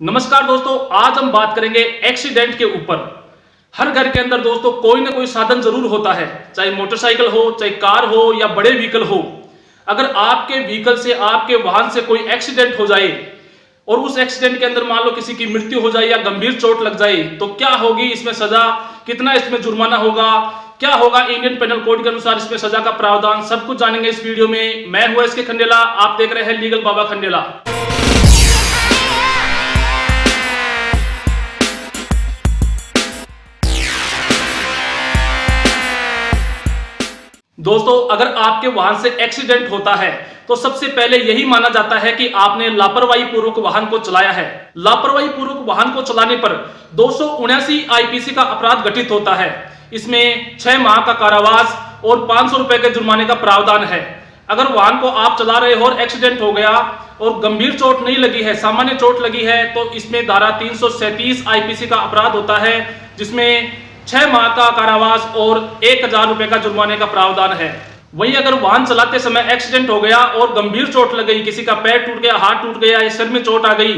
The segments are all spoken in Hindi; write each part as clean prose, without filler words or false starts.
नमस्कार दोस्तों, आज हम बात करेंगे एक्सीडेंट के ऊपर। हर घर के अंदर दोस्तों कोई ना कोई साधन जरूर होता है, चाहे मोटरसाइकिल हो, चाहे कार हो या बड़े व्हीकल हो। अगर आपके व्हीकल से, आपके वाहन से कोई एक्सीडेंट हो जाए और उस एक्सीडेंट के अंदर मान लो किसी की मृत्यु हो जाए या गंभीर चोट लग जाए, तो क्या होगी इसमें सजा, कितना इसमें जुर्माना होगा, क्या होगा इंडियन पेनल कोड के अनुसार इसमें सजा का प्रावधान, सब कुछ जानेंगे इस वीडियो में। मैं हूं एसके खंडेला, आप देख रहे हैं लीगल बाबा खंडेला। दोस्तों, अगर आपके वाहन से एक्सीडेंट होता है तो सबसे पहले यही माना जाता है कि आपने लापरवाही पूर्वक वाहन को चलाया है। लापरवाही पूर्वक वाहन को चलाने पर 279 आईपीसी का अपराध घटित होता है। इसमें 6 माह का कारावास और 500 रुपए के जुर्माने का प्रावधान है। अगर वाहन को आप चला रहे हो और एक्सीडेंट हो गया और गंभीर चोट नहीं लगी है, सामान्य चोट लगी है, तो इसमें धारा 337 आईपीसी का अपराध होता है, जिसमें 6 माह का कारावास और 1000 रुपए का जुर्माने का प्रावधान है। वहीं अगर वाहन चलाते समय एक्सीडेंट हो गया और गंभीर चोट लग गई, किसी का पैर टूट गया, हाथ टूट गया या सिर में चोट आ गई,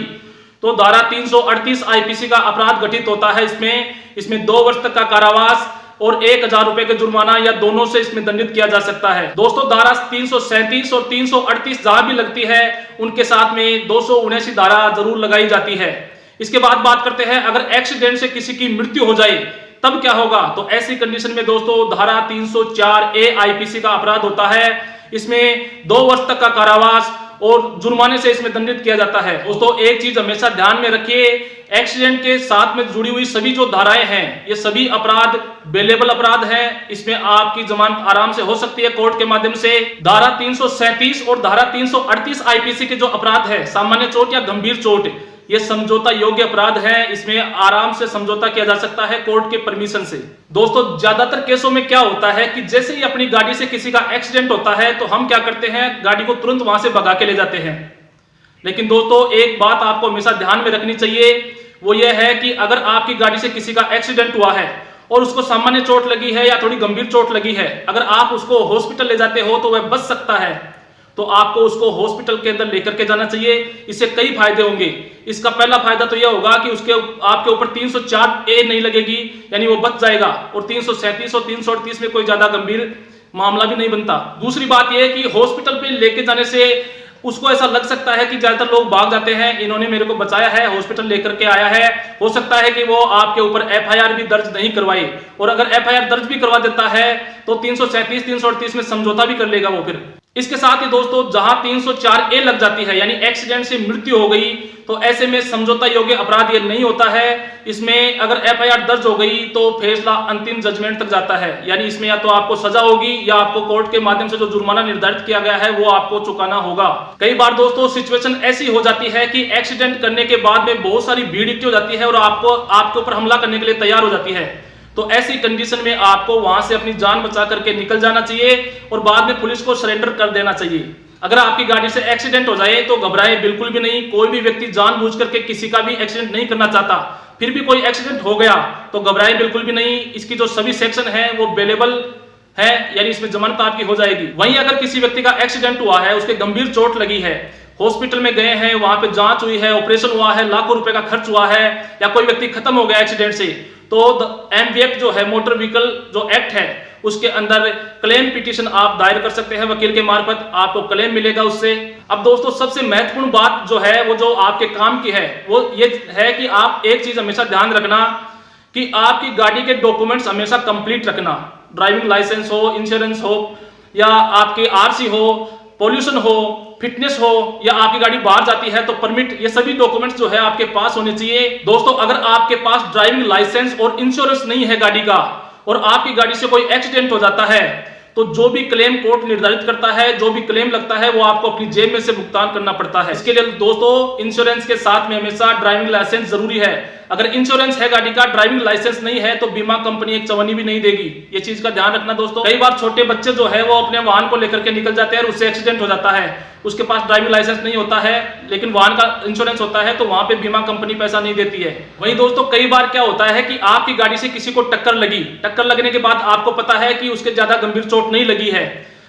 तो धारा 338 आईपीसी का अपराध घटित होता है। इसमें 2 वर्ष तक का कारावास और 1000 रुपए के जुर्माना या दोनों से इसमें दंडित किया जा सकता है। दोस्तों, धारा 337 और 338 जहां भी लगती है उनके साथ में 279 धारा जरूर लगाई जाती है। इसके बाद बात करते हैं, अगर एक्सीडेंट से किसी की मृत्यु हो जाए तब क्या होगा। तो ऐसी कंडीशन में दोस्तों धारा 304 ए आईपीसी का अपराध होता है। इसमें 2 वर्ष तक का कारावास और जुर्माने से इसमें दंडित किया जाता है। दोस्तों, एक चीज हमेशा ध्यान में रखिए, एक्सीडेंट के साथ में जुड़ी हुई सभी जो धाराएं हैं, ये सभी अपराध बेलेबल अपराध हैं। इसमें आपकी जमानत आराम से हो सकती है कोर्ट के माध्यम से। धारा 337 और धारा 338 आईपीसी के जो अपराध है, सामान्य चोट या गंभीर चोट, ये समझौता योग्य अपराध है। इसमें आराम से समझौता किया जा सकता है कोर्ट के परमिशन से। दोस्तों, ज्यादातर केसों में क्या होता है कि जैसे ही अपनी गाड़ी से किसी का एक्सीडेंट होता है तो हम क्या करते हैं, गाड़ी को तुरंत वहां से भगा के ले जाते हैं। लेकिन दोस्तों, एक बात आपको हमेशा ध्यान में रखनी चाहिए, वो ये है कि अगर आपकी गाड़ी से किसी का एक्सीडेंट हुआ है और उसको सामान्य चोट लगी है या थोड़ी गंभीर चोट लगी है, अगर आप उसको हॉस्पिटल ले जाते हो तो वह बच सकता है, तो आपको उसको हॉस्पिटल के अंदर लेकर के जाना चाहिए। इससे कई फायदे होंगे। इसका पहला फायदा तो यह होगा कि उसके आपके ऊपर 304 ए नहीं लगेगी, यानी वो बच जाएगा, और 337 और 338 में कोई ज्यादा गंभीर मामला भी नहीं बनता। दूसरी बात यह है कि हॉस्पिटल पे लेके जाने से उसको ऐसा लग सकता है कि ज्यादातर लोग भाग जाते हैं, इन्होंने मेरे को बचाया है, हॉस्पिटल लेकर के आया है। हो सकता है कि वो आपके ऊपर एफआईआर भी दर्ज नहीं करवाए, और अगर एफआईआर दर्ज भी करवा देता है तो 337 338 में समझौता भी कर लेगा वो फिर। इसके साथ ही दोस्तों, जहां 304 ए लग जाती है, यानी एक्सीडेंट से मृत्यु हो गई, तो ऐसे में समझौता योग्य अपराध ये नहीं होता है। इसमें अगर एफआईआर दर्ज हो गई तो फैसला अंतिम जजमेंट तक जाता है, यानी इसमें या तो आपको सजा होगी या आपको कोर्ट के माध्यम से जो जुर्माना निर्धारित किया गया है वो आपको चुकाना होगा। कई बार दोस्तों सिचुएशन ऐसी हो जाती है कि एक्सीडेंट करने के बाद में बहुत सारी भीड़ इकट्ठी हो जाती है और आपके ऊपर हमला करने के लिए तैयार हो जाती है। तो ऐसी कंडीशन में आपको वहां से अपनी जान बचा करके निकल जाना चाहिए और बाद में पुलिस को सरेंडर कर देना चाहिए। अगर आपकी गाड़ी से एक्सीडेंट हो जाए तो घबराए बिल्कुल भी नहीं। कोई भी व्यक्ति जानबूझ करके किसी का भी एक्सीडेंट नहीं करना चाहता, फिर भी कोई एक्सीडेंट हो गया तो घबराए बिल्कुल भी नहीं। इसकी जो सभी सेक्शन है वो बेलेबल है, यानी इसमें जमानत आपकी हो जाएगी। वहीं अगर किसी व्यक्ति का एक्सीडेंट हुआ है, उसके गंभीर चोट लगी है, हॉस्पिटल में गए हैं, वहां पे जांच हुई है, ऑपरेशन हुआ है, लाखों रुपए का खर्च हुआ है, या कोई व्यक्ति खत्म हो गया एक्सीडेंट से, तो एमवीएक्ट जो है, मोटर व्हीकल जो एक्ट है, उसके अंदर क्लेम पिटीशन आप दायर कर सकते हैं वकील के मार्फत, आपको क्लेम मिलेगा उससे। अब दोस्तों, सबसे महत्वपूर्ण बात जो है वो जो आपके काम की है वो ये है कि आप एक चीज हमेशा ध्यान रखना कि आपकी गाड़ी के डॉक्यूमेंट्स हमेशा कंप्लीट रखना। ड्राइविंग लाइसेंस हो, इंश्योरेंस हो, या आपकी आरसी हो, पॉल्यूशन हो, फिटनेस हो, या आपकी गाड़ी बाहर जाती है तो परमिट, ये सभी डॉक्यूमेंट्स जो है आपके पास होने चाहिए। दोस्तों, अगर आपके पास ड्राइविंग लाइसेंस और इंश्योरेंस नहीं है गाड़ी का और आपकी गाड़ी से कोई एक्सीडेंट हो जाता है, तो जो भी क्लेम कोर्ट निर्धारित करता है, जो भी क्लेम लगता है, वो आपको अपनी जेब में से भुगतान करना पड़ता है। इसके लिए दोस्तों इंश्योरेंस के साथ में हमेशा ड्राइविंग लाइसेंस जरूरी है। अगर इंश्योरेंस है गाड़ी का, ड्राइविंग लाइसेंस नहीं है, तो बीमा कंपनी एक चवन्नी भी नहीं देगी। ये चीज का ध्यान रखना दोस्तों। कई बार छोटे बच्चे जो है वो अपने वाहन को लेकर के निकल जाते हैं और उससे एक्सीडेंट हो जाता है, उसके पास ड्राइविंग लाइसेंस नहीं होता है लेकिन वाहन का इंश्योरेंस होता है, तो वहां पे बीमा कंपनी पैसा नहीं देती है। वहीं दोस्तों, कई बार क्या होता है कि आपकी गाड़ी से किसी को टक्कर लगी, टक्कर लगने के बाद आपको पता है कि उसके ज्यादा गंभीर चोट नहीं लगी है,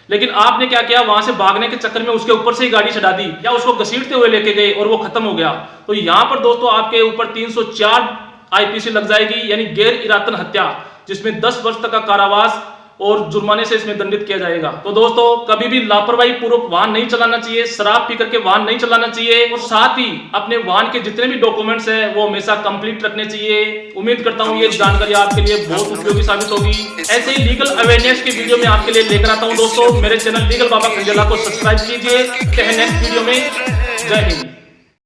लेकिन आपने क्या किया, वहां से भागने के चक्कर में उसके ऊपर से ही गाड़ी चढ़ा दी या उसको घसीटते हुए लेके गए और वो खत्म हो गया। तो यहाँ पर दोस्तों आपके ऊपर 304 आईपीसी लग जाएगी, यानी गैर इरादतन हत्या, जिसमें 10 वर्ष तक का कारावास और जुर्माने से इसमें दंडित किया जाएगा। तो दोस्तों कभी भी लापरवाही पूर्वक वाहन नहीं चलाना चाहिए, शराब पी करके वाहन नहीं चलाना चाहिए और साथ ही अपने वाहन के जितने भी डॉक्यूमेंट्स हैं वो हमेशा कंप्लीट रखने चाहिए। उम्मीद करता हूँ ये जानकारी आपके लिए बहुत उपयोगी साबित होगी। ऐसे ही लीगल अवेयरनेस की वीडियो में आपके लिए लेकर आता हूँ दोस्तों। मेरे चैनल लीगल बाबा खंडेला को सब्सक्राइब कीजिए। नेक्स्ट वीडियो में, जय हिंद।